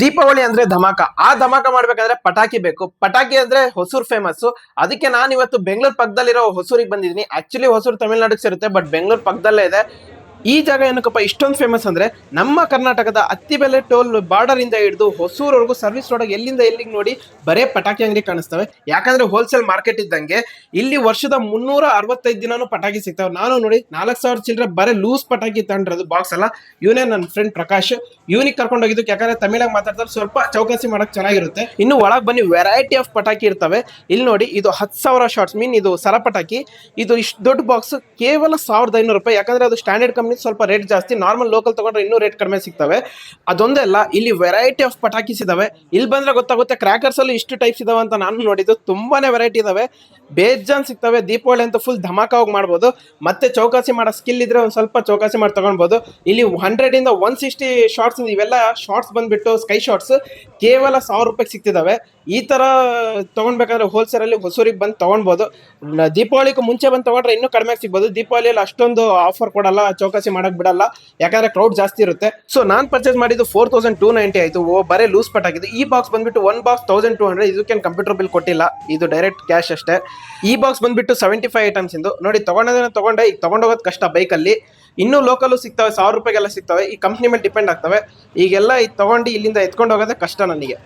ದೀಪಾವಳಿ ಅಂದ್ರೆ ಧಮಾಕ. ಆ ಧಮಾಕ ಮಾಡ್ಬೇಕಂದ್ರೆ ಪಟಾಕಿ ಬೇಕು. ಪಟಾಕಿ ಅಂದ್ರೆ ಹೊಸೂರ್ ಫೇಮಸ್. ಅದಕ್ಕೆ ನಾನು ಇವತ್ತು ಬೆಂಗಳೂರು ಪಕ್ಕದಲ್ಲಿರೋ ಹೊಸೂರಿಗೆ ಬಂದಿದ್ದೀನಿ. ಆಕ್ಚುಲಿ ಹೊಸೂರು ತಮಿಳ್ನಾಡಿಗೆ ಸೇರುತ್ತೆ, ಬಟ್ ಬೆಂಗಳೂರು ಪಕ್ಕದಲ್ಲೇ ಇದೆ. ಈ ಜಾಗ ಏನಕ್ಕಪ್ಪ ಇಷ್ಟೊಂದು ಫೇಮಸ್ ಅಂದ್ರೆ, ನಮ್ಮ ಕರ್ನಾಟಕದ ಅತ್ತಿಬೆಲೆ ಟೋಲ್ ಬಾರ್ಡರ್ ಇಂದ ಹಿಡಿದು ಹೊಸೂರ್ವರೆಗೂ ಸರ್ವಿಸ್ ರೋಡ್ ಎಲ್ಲಿಂದ ಎಲ್ಲಿಗೆ ನೋಡಿ ಬರೇ ಪಟಾಕಿ ಅಂಗಡಿ ಕಾಣಿಸ್ತವೆ. ಯಾಕಂದ್ರೆ ಹೋಲ್ಸೇಲ್ ಮಾರ್ಕೆಟ್ ಇದ್ದಂಗೆ ಇಲ್ಲಿ ವರ್ಷದ 365 ದಿನಾನು ಪಟಾಕಿ ಸಿಗ್ತವೆ. ನಾನು ನೋಡಿ 4,000 ಚಿಲ್ಲರೆ ಬರೇ ಲೂಸ್ ಪಟಾಕಿ ತಗೊಂಡಿರೋದು ಬಾಕ್ಸ್ ಅಲ್ಲ. ಇವನೇ ನನ್ನ ಫ್ರೆಂಡ್ ಪ್ರಕಾಶ್. ಇವನಿಗೆ ಕರ್ಕೊಂಡು ಹೋಗಿದ್ದು ಯಾಕಂದ್ರೆ ತಮಿಳಾಗಿ ಮಾತಾಡ್ತಾರೆ, ಸ್ವಲ್ಪ ಚೌಕಾಸಿ ಮಾಡಕ್ ಚೆನ್ನಾಗಿರುತ್ತೆ. ಇನ್ನು ಒಳಗ್ ಬನ್ನಿ, ವೆರೈಟಿ ಆಫ್ ಪಟಾಕಿ ಇರ್ತವೆ. ಇಲ್ಲಿ ನೋಡಿ, ಇದು 10,000 ಶಾರ್ಟ್ಸ್ ಮೀನ್, ಇದು ಸರ ಪಟಾಕಿ. ಇದು ಇಷ್ಟು ದೊಡ್ಡ ಬಾಕ್ಸ್ ಕೇವಲ 1,500 ರೂಪಾಯಿ. ಯಾಕಂದ್ರೆ ಅದು ಸ್ಟ್ಯಾಂಡರ್ಡ್ ಕಂಪ್ನಿ, ಸ್ವಲ್ಪ ರೇಟ್ ಜಾಸ್ತಿ. ನಾರ್ಮಲ್ ಲೋಕಲ್ ತಗೊಂಡ್ರೆ ಇನ್ನೂ ರೇಟ್ ಕಡಿಮೆ ಸಿಗ್ತವೆ. ಅದೊಂದೇ ಅಲ್ಲ, ಇಲ್ಲಿ ವೆರೈಟಿ ಆಫ್ ಪಟಾಕಿಸ್ ಇದಾವೆ. ಇಲ್ಲಿ ಬಂದ್ರೆ ಗೊತ್ತಾಗುತ್ತೆ ಕ್ರ್ಯಾಕರ್ಸ್ ಅಲ್ಲಿ ಇಷ್ಟು ಟೈಪ್ಸ್ ಇದಾವೆ ಅಂತ. ನಾನು ನೋಡಿದ್ದು ತುಂಬಾನೇ ವೆರೈಟಿ ಇದಾವೆ, ಬೇಜಾನ್ ಸಿಗ್ತವೆ. ದೀಪಾವಳಿ ಅಂತ ಫುಲ್ ಧಮಾಕಾಗಿ ಮಾಡ್ಬೋದು. ಮತ್ತೆ ಚೌಕಾಸಿ ಮಾಡೋ ಸ್ಕಿಲ್ ಇದ್ರೆ ಒಂದ್ ಸ್ವಲ್ಪ ಚೌಕಾಸಿ ಮಾಡಿ ತಗೊಳ್ಬಹುದು. ಇಲ್ಲಿ 100 ಇಂದ 160 ಶಾರ್ಟ್ಸ್, ಇವೆಲ್ಲ ಶಾರ್ಟ್ಸ್ ಬಂದ್ಬಿಟ್ಟು ಸ್ಕೈ ಶಾರ್ಟ್ಸ್ ಕೇವಲ 1,000 ರೂಪಾಯಿ ಸಿಗ್ತಿದಾವೆ. ಈ ತರ ತಗೊಳ್ಬೇಕಾದ್ರೆ ಹೋಲ್ಸೇಲ್ ಅಲ್ಲಿ ಹೊಸೂರಿಗೆ ಬಂದು ತಗೊಳ್ಬಹುದು. ದೀಪಾವಳಿಗೂ ಮುಂಚೆ ಬಂದು ತಗೊಂಡ್ರೆ ಇನ್ನೂ ಕಡಿಮೆ ಸಿಗ್ಬೋದು. ದೀಪಾವಳಿಯಲ್ಲಿ ಅಷ್ಟೊಂದು ಆಫರ್ ಕೊಡಲ್ಲ, ಚೌಕಾಸಿ ಮಾಡಕ್ ಬಿಡಲ್ಲ, ಯಾಕಂದ್ರೆ ಕ್ರೌಡ್ ಜಾಸ್ತಿ ಇರುತ್ತೆ. ಸೊ ನಾನ್ ಪರ್ಚೇಸ್ ಮಾಡಿದ್ದು 4,290 ಆಯ್ತು. ಬರೇ ಲೂಸ್ ಪಟಾಕಿದ್ದು. ಈ ಬಾಕ್ಸ್ ಬಂದ್ಬಿಟ್ಟು 1 ಬಾಕ್ಸ್ 1,200. ಇದಕ್ಕೆ ಕಂಪ್ಯೂಟರ್ ಬಿಲ್ ಕೊಟ್ಟಿಲ್ಲ, ಇದು ಡೈರೆಕ್ಟ್ ಕ್ಯಾಶ್ ಅಷ್ಟೇ. ಈ ಬಾಕ್ಸ್ ಬಂದ್ಬಿಟ್ಟು 75 ಐಟಮ್ಸ್ ಇಂದು. ನೋಡಿ, ತಗೊಂಡೆ. ಈಗ ತಗೊಂಡೋಗೋದು ಕಷ್ಟ ಬೈಕಲ್ಲಿ. ಇನ್ನೂ ಲೋಕಲ್ ಸಿಗ್ತವೆ, 1,000 ರೂಪಾಯಿಗೆಲ್ಲ ಸಿಗ್ತವೆ. ಈ ಕಂಪ್ನಿ ಮೇಲೆ ಡಿಪೆಂಡ್ ಆಗ್ತವೆ. ಈಗೆಲ್ಲ ಇದು ತಗೊಂಡು ಇಲ್ಲಿಂದ ಎತ್ಕೊಂಡು ಹೋಗೋದೇ ಕಷ್ಟ ನನಗೆ.